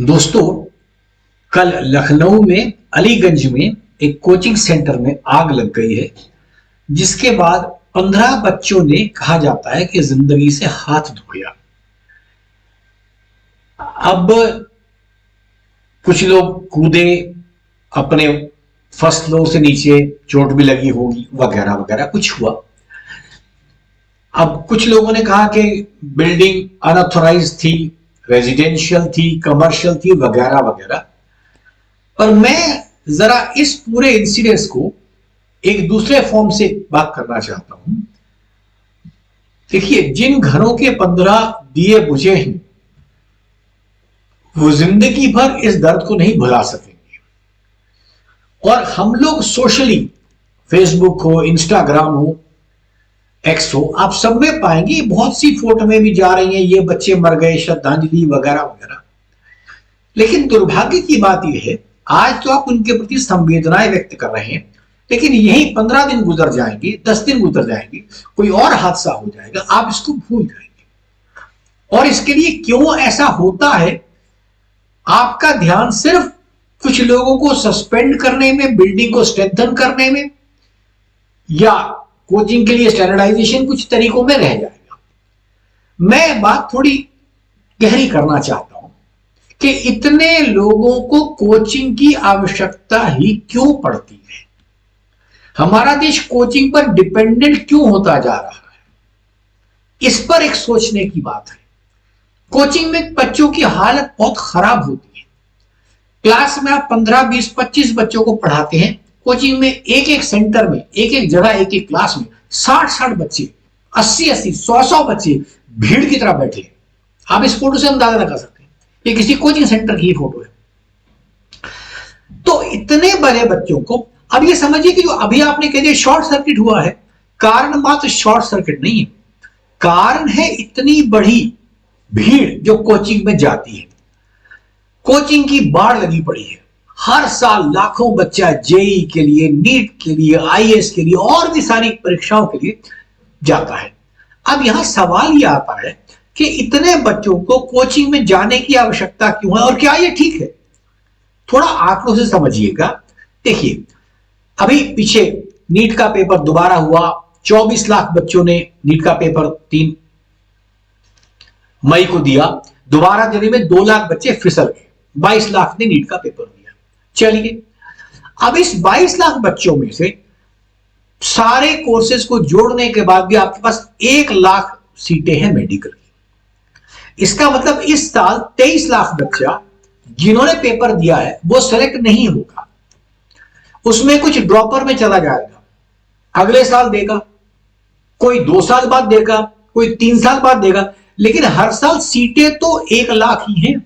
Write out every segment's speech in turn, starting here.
दोस्तों, कल लखनऊ में अलीगंज में एक कोचिंग सेंटर में आग लग गई है, जिसके बाद 15 बच्चों ने कहा जाता है कि जिंदगी से हाथ धोया। अब कुछ लोग कूदे, अपने फर्स्ट फ्लोर से नीचे, चोट भी लगी होगी वगैरह वगैरह कुछ हुआ। अब कुछ लोगों ने कहा कि बिल्डिंग अनऑथोराइज थी, रेजिडेंशियल थी, कमर्शियल थी वगैरह वगैरह। पर मैं जरा इस पूरे इंसिडेंस को एक दूसरे फॉर्म से बात करना चाहता हूं। देखिए, जिन घरों के 15 दिए बुझे हैं वो जिंदगी भर इस दर्द को नहीं भुला सकेंगे। और हम लोग सोशली, फेसबुक हो, इंस्टाग्राम हो, एक्स हो, आप सब में पाएंगे बहुत सी फोटो में भी जा रही हैं ये बच्चे मर गए, श्रद्धांजलि वगैरह वगैरह। लेकिन दुर्भाग्य की बात यह है, आज तो आप उनके प्रति संवेदनाएं व्यक्त कर रहे हैं, लेकिन यही 15 दिन गुजर जाएंगे, 10 दिन गुजर जाएंगे, कोई और हादसा हो जाएगा, आप इसको भूल जाएंगे। और इसके लिए क्यों ऐसा होता है? आपका ध्यान सिर्फ कुछ लोगों को सस्पेंड करने में, बिल्डिंग को स्ट्रेंथन करने में, या कोचिंग के लिए स्टैंडर्डाइजेशन कुछ तरीकों में रह जाएगा। मैं बात थोड़ी गहरी करना चाहता हूं कि इतने लोगों को कोचिंग की आवश्यकता ही क्यों पड़ती है? हमारा देश कोचिंग पर डिपेंडेंट क्यों होता जा रहा है? इस पर एक सोचने की बात है। कोचिंग में बच्चों की हालत बहुत खराब होती है। क्लास में आप 15, 20, 25 बच्चों को पढ़ाते हैं। कोचिंग में एक एक सेंटर में, एक एक जगह, एक एक क्लास में 60-60 बच्चे, 80-80, 100-100 बच्चे भीड़ की तरह बैठे हैं। आप इस फोटो से अंदाजा लगा सकते हैं, ये किसी कोचिंग सेंटर की फोटो है। तो इतने बड़े बच्चों को, अब ये समझिए कि जो अभी आपने कह दिया शॉर्ट सर्किट हुआ है, कारण मात्र शॉर्ट सर्किट नहीं है, कारण है इतनी बड़ी भीड़ जो कोचिंग में जाती है। कोचिंग की बाढ़ लगी पड़ी है। हर साल लाखों बच्चा जेई के लिए, नीट के लिए, आईएएस के लिए और भी सारी परीक्षाओं के लिए जाता है। अब यहां सवाल यह आता है कि इतने बच्चों को कोचिंग में जाने की आवश्यकता क्यों है और क्या ये ठीक है? थोड़ा आंकड़ों से समझिएगा। देखिए, अभी पीछे नीट का पेपर दोबारा हुआ, 24 लाख बच्चों ने नीट का पेपर 3 मई को दिया। दोबारा देने में 2 लाख बच्चे फिसल गए, 22 लाख ने नीट का पेपर दिया। चलिए, अब इस 22 लाख बच्चों में से सारे कोर्सेज को जोड़ने के बाद भी आपके पास 1 लाख सीटें हैं मेडिकल की। इसका मतलब इस साल 23 लाख बच्चा जिन्होंने पेपर दिया है वो सेलेक्ट नहीं होगा। उसमें कुछ ड्रॉपर में चला जाएगा, अगले साल देगा, कोई 2 साल बाद देगा, कोई 3 साल बाद देगा, लेकिन हर साल सीटें तो 1 लाख ही हैं।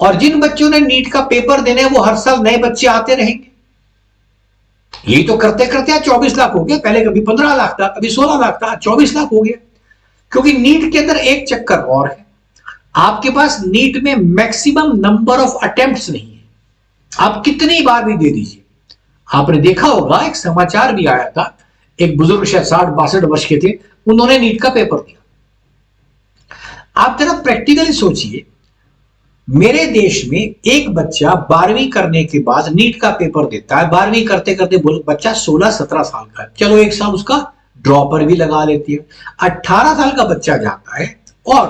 और जिन बच्चों ने नीट का पेपर देने वो हर साल नए बच्चे आते रहेंगे। यही तो करते करते 24 लाख हो गया। पहले कभी 15 लाख था, कभी 16 लाख था, 24 लाख हो गया। क्योंकि नीट के अंदर एक चक्कर और है, आपके पास नीट में मैक्सिमम नंबर ऑफ अटेम्प्ट्स नहीं है। आप कितनी बार भी दे दीजिए। आपने देखा होगा, एक समाचार भी आया था, एक बुजुर्ग शायद 60-62 वर्ष के थे, उन्होंने नीट का पेपर दिया। आप जरा प्रैक्टिकली सोचिए, मेरे देश में एक बच्चा 12वीं करने के बाद नीट का पेपर देता है। 12वीं करते करते बच्चा 16-17 साल का है, चलो एक साल उसका ड्रॉपर भी लगा लेती है। 18 साल का बच्चा जाता है और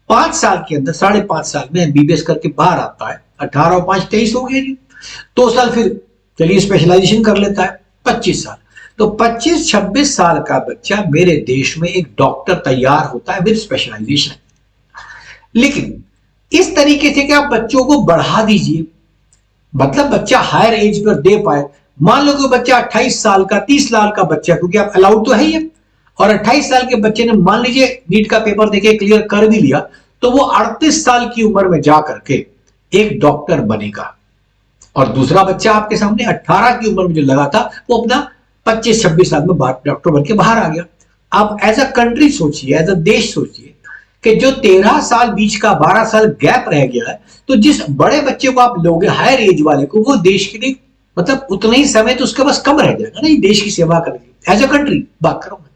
5 साल के अंदर, 5.5 साल में एमबीबीएस करके बाहर आता है। 18 और 5 23 हो गया जी। 2 साल फिर चलिए स्पेशलाइजेशन कर लेता है, 25 साल। तो 25-26 साल का बच्चा मेरे देश में एक डॉक्टर तैयार होता है विद स्पेशलाइजेशन। लेकिन इस तरीके से कि आप बच्चों को बढ़ा दीजिए, मतलब बच्चा हायर एज पर दे पाए। मान लो कि बच्चा 28 साल का, 30 साल का बच्चा, क्योंकि आप अलाउड तो है ही, और 28 साल के बच्चे ने मान लीजिए नीट का पेपर देके क्लियर कर भी लिया, तो वो 38 साल की उम्र में जाकर के एक डॉक्टर बनेगा। और दूसरा बच्चा आपके सामने 18 की उम्र में जो लगा था वो अपना 25-26 साल में डॉक्टर बन के बाहर आ गया। आप एज अ कंट्री सोचिए, एज अ देश सोचिए कि जो 13 साल बीच का 12 साल गैप रह गया है, तो जिस बड़े बच्चे को आप लोगे, हायर एज वाले को, वो देश के लिए मतलब उतना ही समय तो उसके पास कम रह जाएगा ना, देश की सेवा करने एज अ कंट्री बात करूं मैं।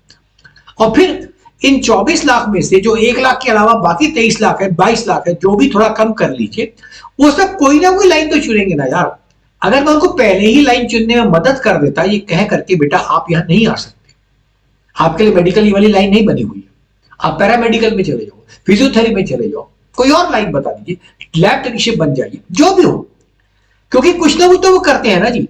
और फिर इन 24 लाख में से जो 1 लाख के अलावा बाकी 23 लाख है, 22 लाख है, जो भी थोड़ा कम कर लीजिए, वो सब कोई ना कोई लाइन तो चुनेंगे ना यार। अगर मैं उनको पहले ही लाइन चुनने में मदद कर देता, ये कह करके बेटा आप यहां नहीं आ सकते, आपके लिए मेडिकल वाली लाइन नहीं बनी हुई है, आप पैरामेडिकल में चले जाओ, फिजियोथेरेपी में चले जाओ, कोई और लाइन बता दीजिए, लैब टेक्नीशियन बन जाइए, जो भी हो, क्योंकि कुछ ना कुछ तो वो करते हैं ना जी।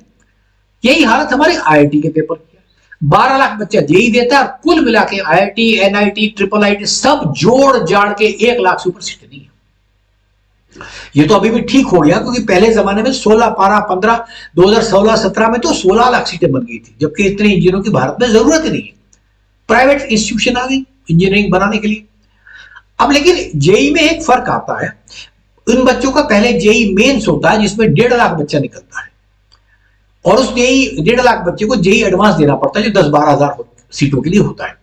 यही हालत हमारे आईआईटी के पेपर की है। 12 लाख बच्चा जेई देता है, कुल मिला के आईआईटी, एनआईटी, ट्रिपल आईटी सब जोड़ जाड़ के 1 लाख से ऊपर सीटें नहीं है। ये तो अभी भी ठीक हो गया, क्योंकि पहले जमाने में 16, 12, 15, 2016, 17 में तो 16 लाख सीटें बन गई थी, जबकि इतने इंजीनियरों की भारत में जरूरत ही नहीं है। प्राइवेट इंस्टीट्यूशन आ गई इंजीनियरिंग बनाने के लिए। अब लेकिन जेई में एक फर्क आता है, उन बच्चों का पहले जेई मेंस होता है जिसमें 1.5 लाख बच्चा निकलता है, और उस जेई 1.5 लाख बच्चे को जेई एडवांस देना पड़ता है जो 10-12 हजार सीटों के लिए होता है।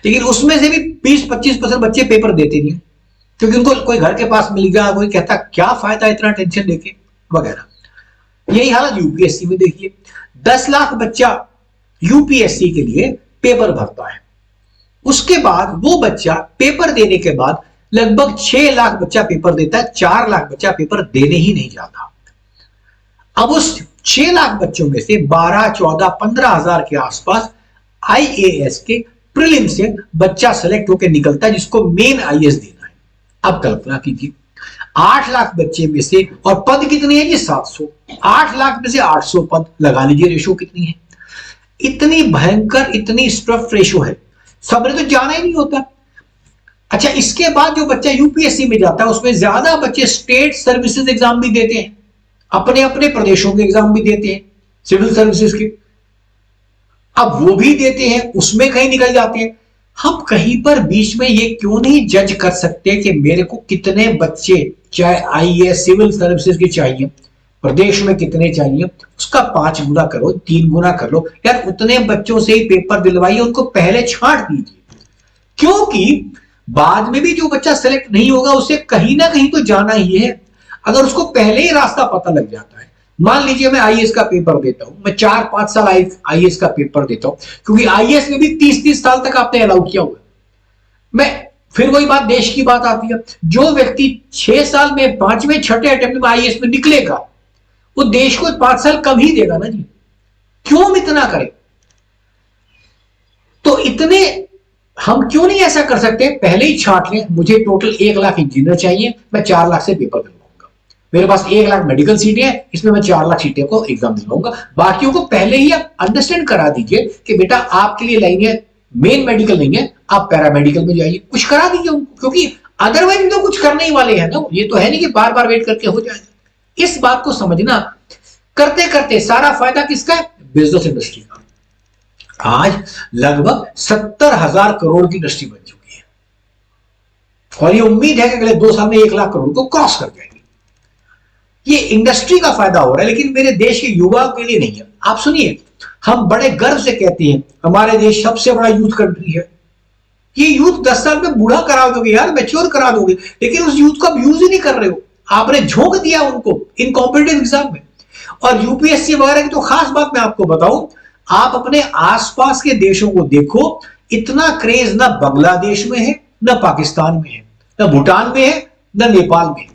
लेकिन उसमें से भी 20-25% बच्चे पेपर देते नहीं, क्योंकि उनको कोई घर के पास मिल गया, कोई कहता क्या फायदा इतना टेंशन लेके वगैरह। यही हालत यूपीएससी में देखिए, 10 लाख बच्चा यूपीएससी के लिए पेपर भरता है, उसके बाद वो बच्चा पेपर देने के बाद लगभग 6 लाख बच्चा पेपर देता है, 4 लाख बच्चा पेपर देने ही नहीं जाता। अब उस 6 लाख बच्चों में से 12, 14, 15 हजार के आसपास आईएएस के प्रीलिम से बच्चा सेलेक्ट होकर निकलता है, जिसको मेन आईएएस देना है। अब कल्पना कीजिए 8 लाख बच्चे में से, और पद कितने हैं जी? 700। 8 लाख में से 800 पद, लगा लीजिए रेशो कितनी है। इतनी भयंकर, इतनी स्ट्रफ रेशो है, सबने तो जाना ही नहीं होता। अच्छा, इसके बाद जो बच्चा यूपीएससी में जाता है उसमें ज्यादा बच्चे स्टेट सर्विसेज एग्जाम भी देते हैं, अपने अपने प्रदेशों के एग्जाम भी देते हैं सिविल सर्विसेज के। अब वो भी देते हैं, उसमें कहीं निकल जाते हैं। हम कहीं पर बीच में ये क्यों नहीं जज कर सकते कि मेरे को कितने बच्चे, चाहे आईएएस, सिविल सर्विसेज के चाहिए, प्रदेश में कितने चाहिए, उसका 5 गुना करो, 3 गुना कर लो यार, उतने बच्चों से ही पेपर दिलवाइए, उनको पहले छांट दीजिए। क्योंकि बाद में भी जो बच्चा सेलेक्ट नहीं होगा उसे कहीं ना कहीं तो जाना ही है। अगर उसको पहले ही रास्ता पता लग जाता है, मान लीजिए मैं आईएएस का पेपर देता हूं, मैं 4-5 साल आईएएस का पेपर देता हूं, क्योंकि आईएएस में भी 30-30 साल तक आपने अलाउ किया हुआ। मैं फिर वही बात, देश की बात आती है, जो व्यक्ति 6 साल में 5वें 6ठे अटेम्प्ट में आईएएस में निकलेगा, वो देश को 5 साल कम ही देगा ना जी। क्यों हम इतना करें? तो इतने हम क्यों नहीं ऐसा कर सकते, पहले ही छांट लें, मुझे टोटल 1 लाख इंजीनियर चाहिए, मैं 4 लाख से पेपर दिलवाऊंगा, मेरे पास 1 लाख मेडिकल सीटें हैं, इसमें मैं 4 लाख सीटें को एग्जाम दिलवाऊंगा। बाकियों को पहले ही आप अंडरस्टैंड करा दीजिए कि बेटा आपके लिए लाइन है मेन मेडिकल नहीं है, आप पैरामेडिकल में जाइए, कुछ करा दीजिए उनको, क्योंकि अदरवाइज तो कुछ करने ही वाले हैं ना। ये तो है नहीं कि बार बार वेट करके हो जाएगा। इस बात को समझना, करते करते सारा फायदा किसका है? बिजनेस इंडस्ट्री का। आज लगभग 70,000 करोड़ की इंडस्ट्री बन चुकी है, और ये उम्मीद है कि अगले 2 साल में 1 लाख करोड़ को क्रॉस कर जाएगी। ये इंडस्ट्री का फायदा हो रहा है, लेकिन मेरे देश के युवाओं के लिए नहीं है। आप सुनिए, हम बड़े गर्व से कहते हैं हमारे देश सबसे बड़ा यूथ कंट्री है। ये यूथ 10 साल में बूढ़ा करा दोगे यार, मैच्योर करा दोगे, लेकिन उस यूथ को आप यूज ही नहीं कर रहे हो। आपने झोंक दिया उनको इन कॉम्पिटिटिव एग्जाम में। और यूपीएससी वगैरह की तो खास बात मैं आपको बताऊं, आप अपने आसपास के देशों को देखो, इतना क्रेज ना बांग्लादेश में है, ना पाकिस्तान में है, ना भूटान में है, ना नेपाल में है,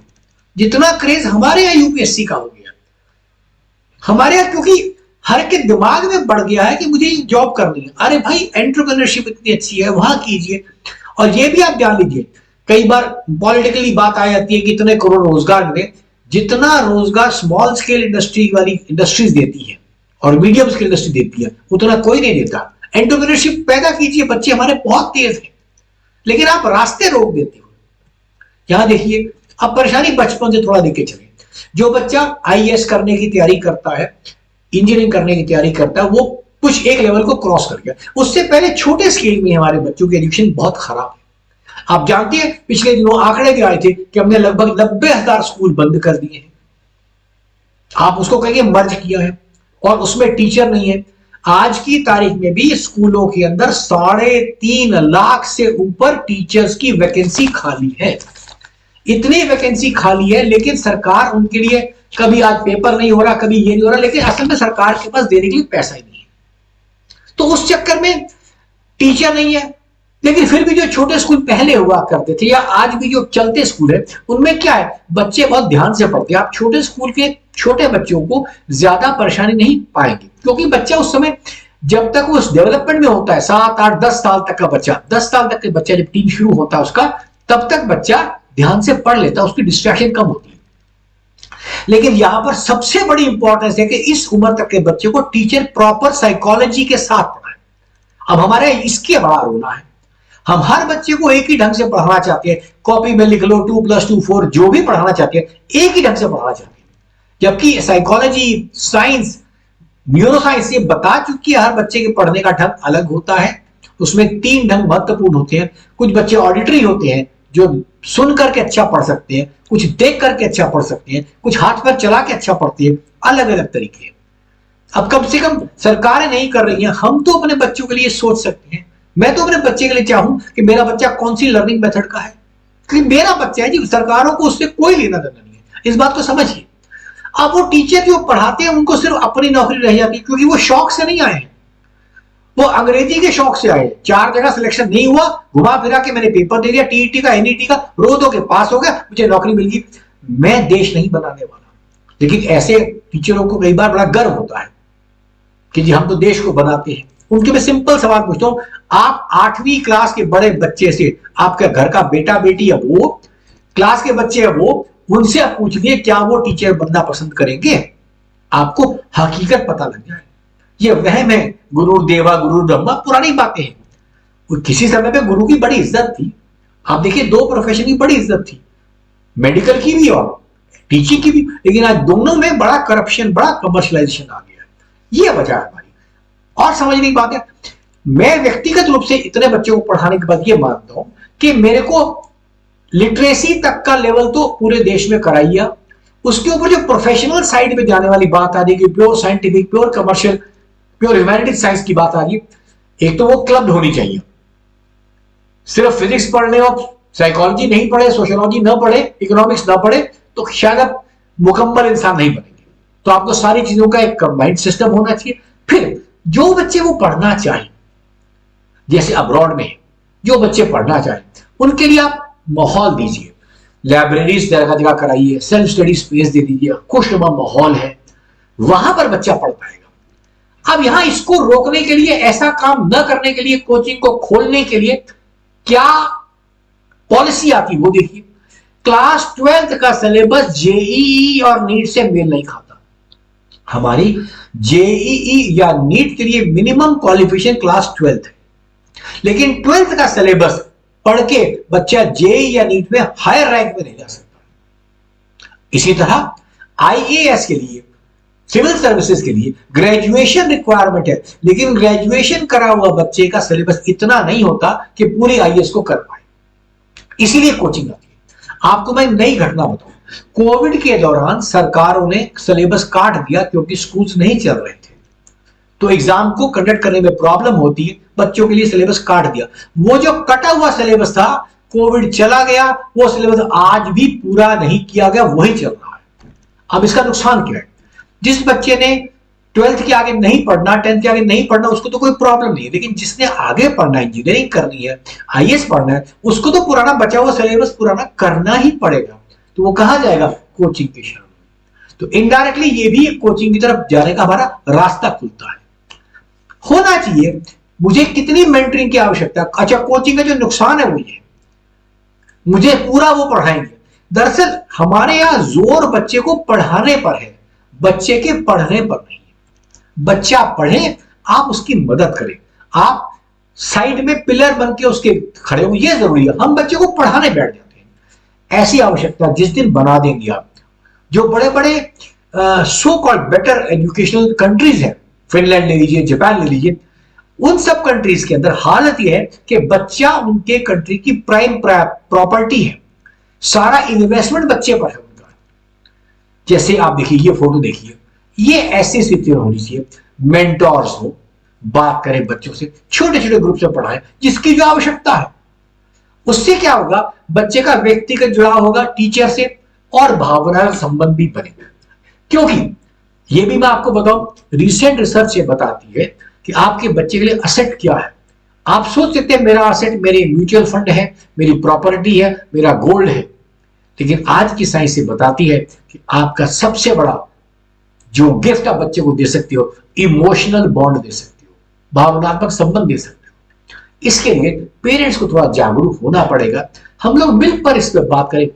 जितना क्रेज हमारे यहां यूपीएससी का हो गया। हमारे यहां क्योंकि हर के दिमाग में बढ़ गया है कि मुझे जॉब करनी है। अरे भाई, एंटरप्रेन्योरशिप इतनी अच्छी है, वहां कीजिए। और ये भी आप जान लीजिए, कई बार पॉलिटिकली बात आ जाती है कि इतने करोड़ रोजगार मिले, जितना रोजगार स्मॉल स्केल इंडस्ट्री वाली इंडस्ट्रीज देती है और मीडियम स्केल इंडस्ट्री देती है, उतना कोई नहीं देता। एंटरप्रेन्योरशिप पैदा कीजिए, बच्चे हमारे बहुत तेज हैं, लेकिन आप रास्ते रोक देते हो। यहां देखिए, अब परेशानी बचपन से थोड़ा लेके चले। जो बच्चा आईएएस करने की तैयारी करता है, इंजीनियरिंग करने की तैयारी करता है, वो कुछ एक लेवल को क्रॉस कर गया। उससे पहले छोटे स्केल में हमारे बच्चों की एजुकेशन बहुत खराब है। आप जानते हैं, पिछले दिनों आंकड़े भी आए थे कि हमने लगभग 90,000 स्कूल बंद कर दिए हैं। आप उसको कहेंगे मर्ज किया है, और उसमें टीचर नहीं है। आज की तारीख में भी स्कूलों के अंदर 3.5 लाख से ऊपर टीचर्स की वैकेंसी खाली है। इतनी वैकेंसी खाली है, लेकिन सरकार उनके लिए, कभी आज पेपर नहीं हो रहा, कभी ये नहीं हो रहा, लेकिन असल में सरकार के पास देने के लिए पैसा ही नहीं है। तो उस चक्कर में टीचर नहीं है, लेकिन फिर भी जो छोटे स्कूल पहले हुआ करते थे या आज भी जो चलते स्कूल है, उनमें क्या है, बच्चे बहुत ध्यान से पढ़ते हैं। आप छोटे स्कूल के छोटे बच्चों को ज्यादा परेशानी नहीं पाएंगे, क्योंकि बच्चा उस समय जब तक वो उस डेवलपमेंट में होता है, 7 8 10 साल तक का बच्चा, 10 साल तक के बच्चा जब टीन शुरू होता है उसका, तब तक बच्चा ध्यान से पढ़ लेता है, उसकी डिस्ट्रैक्शन कम होती है। लेकिन यहां पर सबसे बड़ी इंपॉर्टेंस है कि इस उम्र तक के बच्चे को टीचर प्रॉपर साइकोलॉजी के साथ पढ़ाए। अब हमारे इसके बाहर होना है, हम हर बच्चे को एक ही ढंग से पढ़ाना चाहते हैं, कॉपी में लिख लो 2 + 2 4, जो भी पढ़ाना चाहते हैं एक ही ढंग से पढ़ाना चाहते हैं। जबकि साइकोलॉजी, साइंस, न्यूरो साइंस ये बता चुकी है हर बच्चे के पढ़ने का ढंग अलग होता है। उसमें 3 ढंग महत्वपूर्ण होते हैं। कुछ बच्चे ऑडिटरी होते हैं जो सुन करके अच्छा पढ़ सकते हैं, कुछ देख करके अच्छा पढ़ सकते हैं, कुछ हाथ पैर चला के अच्छा पढ़ते हैं, अलग अलग तरीके। अब कम से कम सरकारें नहीं कर रही हैं, हम तो अपने बच्चों के लिए सोच सकते हैं। मैं तो अपने बच्चे के लिए चाहूं कि मेरा बच्चा कौन सी लर्निंग मेथड का है, क्योंकि मेरा बच्चा है जी, सरकारों को उससे कोई लेना देना नहीं है, इस बात को समझिए। अब वो टीचर जो पढ़ाते हैं उनको सिर्फ अपनी नौकरी रह जाती है, क्योंकि वो शौक से नहीं आए हैं, वो अंग्रेजी के शौक से आए। 4 जगह सिलेक्शन नहीं हुआ, घुमा फिरा के मैंने पेपर दे दिया, टीईटी का, एनईटी का, रो दो के पास हो गया, मुझे नौकरी मिल गई। मैं देश नहीं बनाने वाला। लेकिन ऐसे टीचरों को कई बार बड़ा गर्व होता है कि जी हम तो देश को बनाते हैं। उनके मैं सिंपल सवाल पूछता हूं, आप 8वीं क्लास के बड़े बच्चे से, आपके घर का बेटा बेटी है वो, क्लास के बच्चे है वो, उनसे आप पूछिए क्या वो टीचर बनना पसंद करेंगे? आपको हकीकत पता लग जाए। ये वहम है, गुरु देवा गुरु ब्रह्मा, पुरानी बातें हैं। किसी समय पे गुरु की बड़ी इज्जत थी। आप देखिए 2 प्रोफेशन की बड़ी इज्जत थी, मेडिकल की भी और टीचिंग की भी। लेकिन आज दोनों में बड़ा करप्शन, बड़ा कमर्शलाइजेशन आ गया। ये वजह है हमारी। और समझने की बात है, मैं व्यक्तिगत रूप से इतने बच्चों को पढ़ाने के बाद ये मानता हूं कि मेरे को लिटरेसी तक का लेवल तो पूरे देश में कराइए। उसके ऊपर जो प्रोफेशनल साइड में जाने वाली बात आ रही है, pure scientific, pure commercial, pure humanities science की बात आ रही है, एक तो वो क्लब होनी चाहिए। सिर्फ फिजिक्स पढ़ने और साइकोलॉजी नहीं पढ़े, सोशियोलॉजी ना पढ़े, इकोनॉमिक्स ना पढ़े, तो शायद आप मुकम्मल इंसान नहीं बनेंगे। तो आपको सारी चीजों का एक कंबाइंड सिस्टम होना चाहिए। फिर जो बच्चे वो पढ़ना चाहें, जैसे अब्रॉड में जो बच्चे पढ़ना चाहें, उनके लिए आप माहौल दीजिए, लाइब्रेरीज जगह जगह कराइए, सेल्फ स्टडी स्पेस दे दीजिए, खुशनुमा माहौल है, वहां पर बच्चा पढ़ पाएगा। अब यहां इसको रोकने के लिए, ऐसा काम न करने के लिए, कोचिंग को खोलने के लिए क्या पॉलिसी आती वो देखिए। क्लास 12th का सिलेबस जेईई और नीट से मेल नहीं खाता। हमारी जेईई या नीट के लिए मिनिमम क्वालिफिकेशन क्लास 12th है, लेकिन 12th का सिलेबस पढ़ के बच्चा जेईई या नीट में हायर रैंक में नहीं जा सकता। इसी तरह आईएएस के लिए, सिविल सर्विसेज के लिए ग्रेजुएशन रिक्वायरमेंट है, लेकिन ग्रेजुएशन करा हुआ बच्चे का सिलेबस इतना नहीं होता कि पूरी आईएएस को कर पाए। इसीलिए कोचिंग आती है। आपको मैं नई घटना बताऊं, कोविड के दौरान सरकारों ने सिलेबस काट दिया क्योंकि स्कूल्स नहीं चल रहे थे, तो एग्जाम को कंडक्ट करने में प्रॉब्लम होती है, बच्चों के लिए सिलेबस काट दिया। वो जो कटा हुआ सिलेबस था, कोविड चला गया, वो सिलेबस आज भी पूरा नहीं किया गया, वही चल रहा है। अब इसका नुकसान क्या है? जिस बच्चे ने 12th के आगे नहीं पढ़ना, 10th के आगे नहीं पढ़ना, उसको तो कोई प्रॉब्लम नहीं है, लेकिन जिसने आगे पढ़ना है, इंजीनियरिंग करनी है, आईएएस पढ़ना है, उसको तो पुराना बचा हुआ सिलेबस पुराना करना ही पड़ेगा। तो वो कहां जाएगा? कोचिंग की शरण में। तो इनडायरेक्टली ये भी कोचिंग की तरफ जाने का हमारा रास्ता खुलता है। होना चाहिए। मुझे कितनी मेंटरिंग की आवश्यकता है? अच्छा, कोचिंग का जो नुकसान है वो ये, मुझे पूरा वो पढ़ाएंगे। दरअसल हमारे यहां जोर बच्चे को पढ़ाने पर है, बच्चे के पढ़ने पर नहीं। बच्चा पढ़े, आप उसकी मदद करें, आप साइड में पिलर बन के उसके खड़े हो, ये जरूरी है। हम बच्चे को पढ़ाने बैठ जाते हैं। ऐसी आवश्यकता जिस दिन बना देंगे आप, जो बड़े बड़े so called better educational countries हैं, फिनलैंड ले लीजिए, जापान ले लीजिए, उन सब कंट्रीज के अंदर हालत यह है कि बच्चा उनके कंट्री की प्राइम प्रॉपर्टी है, सारा इन्वेस्टमेंट बच्चे पर है उनका। जैसे आप देखिए, ये फोटो देखिए, ये ऐसी स्थिति होनी चाहिए, मेंटोर्स हो, बात करें बच्चों से, छोटे छोटे ग्रुप से पढ़ाएं जिसकी जो आवश्यकता है। उससे क्या होगा? बच्चे का व्यक्तिगत जुड़ाव होगा टीचर से और भावनात्मक संबंध भी बनेगा। क्योंकि ये भी मैं आपको बताऊं, रिसेंट रिसर्च ये बताती है कि आपके बच्चे के लिए असेट क्या है। आप सोच सकते हैं मेरा एसेट मेरे म्यूचुअल फंड है, मेरी प्रॉपर्टी है, मेरा गोल्ड है, लेकिन आज की साइंस से बताती है कि आपका सबसे बड़ा जो गिफ्ट आप बच्चे को दे सकते हो, इमोशनल बॉन्ड दे सकते हो, भावनात्मक संबंध दे सकते हो। इसके लिए पेरेंट्स को थोड़ा जागरूक होना पड़ेगा। हम लोग मिलकर इस पर बात करें।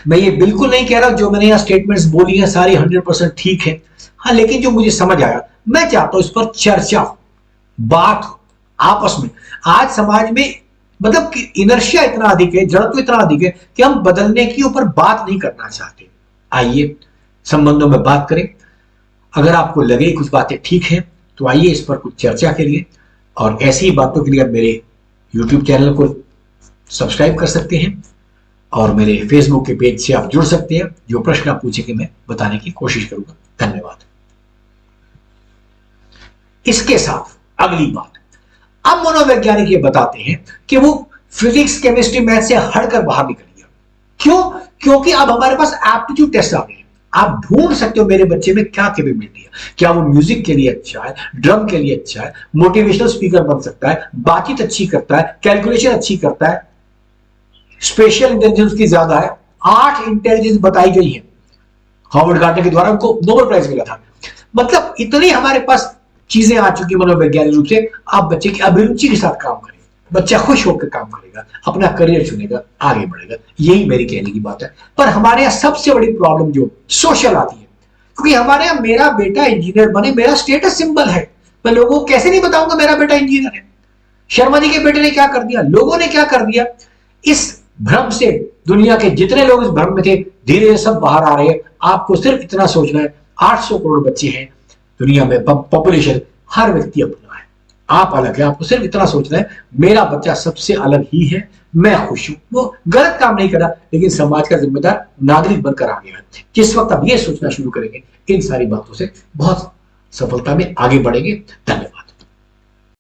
मैं ये बिल्कुल नहीं कह रहा जो मैंने यहाँ स्टेटमेंट्स बोली हैं सारी 100% ठीक है, हाँ, लेकिन जो मुझे समझ आया, मैं चाहता हूं इस पर चर्चा हो, बात हो आपस में। आज समाज में मतलब कि इनर्शिया इतना अधिक है, जड़त्व इतना अधिक है कि हम बदलने के ऊपर बात नहीं करना चाहते। आइए संबंधों में बात करें। अगर आपको लगे कुछ बातें ठीक है तो आइए इस पर कुछ चर्चा के लिए, और ऐसी ही बातों के लिए आप मेरे YouTube चैनल को सब्सक्राइब कर सकते हैं और मेरे फेसबुक के पेज से आप जुड़ सकते हैं। जो प्रश्न आप पूछेंगे मैं बताने की कोशिश करूंगा। धन्यवाद। इसके साथ अगली बात, अब मनोवैज्ञानिक ये बताते हैं कि वो फिजिक्स केमिस्ट्री मैथ से हटकर बाहर निकल गया। क्यों? क्योंकि अब हमारे पास एप्टीट्यूड टेस्ट आ गए। आप ढूंढ सकते हो मेरे बच्चे में क्या कैपेबिलिटी है, क्या वो म्यूजिक के लिए अच्छा है, ड्रम के लिए अच्छा है, मोटिवेशनल स्पीकर बन सकता है, बातचीत अच्छी करता है, कैलकुलेशन अच्छी करता है, स्पेशल इंटेलिजेंस की ज्यादा है। 8 इंटेलिजेंस बताई गई है, हॉवर्ड गार्डनर के द्वारा उनको नोबेल प्राइज मिला था। मतलब इतनी हमारे पास चीजें आ चुकी मनोवैज्ञानिक रूप से। आप बच्चे की अभिरुचि के साथ काम करें, बच्चा खुश होकर काम करेगा, अपना करियर चुनेगा, आगे बढ़ेगा। यही मेरी कहने की बात है। पर हमारे यहाँ सबसे बड़ी प्रॉब्लम जो सोशल आती है, क्योंकि हमारे यहाँ मेरा बेटा इंजीनियर बने मेरा स्टेटस सिंबल है। मैं लोगों को कैसे नहीं बताऊंगा मेरा बेटा इंजीनियर है। शर्मा जी के बेटे ने क्या कर दिया, लोगों ने क्या कर दिया, इस भ्रम से दुनिया के जितने लोग इस भ्रम में थे धीरे धीरे सब बाहर आ रहे हैं। आपको सिर्फ इतना सोचना है, 800 करोड़ बच्चे हैं दुनिया में, पॉपुलेशन, हर व्यक्ति अपना है, आप अलग है। आपको सिर्फ इतना सोचना है मेरा बच्चा सबसे अलग ही है, मैं खुश हूं। वो गलत काम नहीं करा, लेकिन समाज का जिम्मेदार नागरिक बनकर आ गया है। जिस वक्त आप ये सोचना शुरू करेंगे, इन सारी बातों से बहुत सफलता में आगे बढ़ेंगे। धन्यवाद।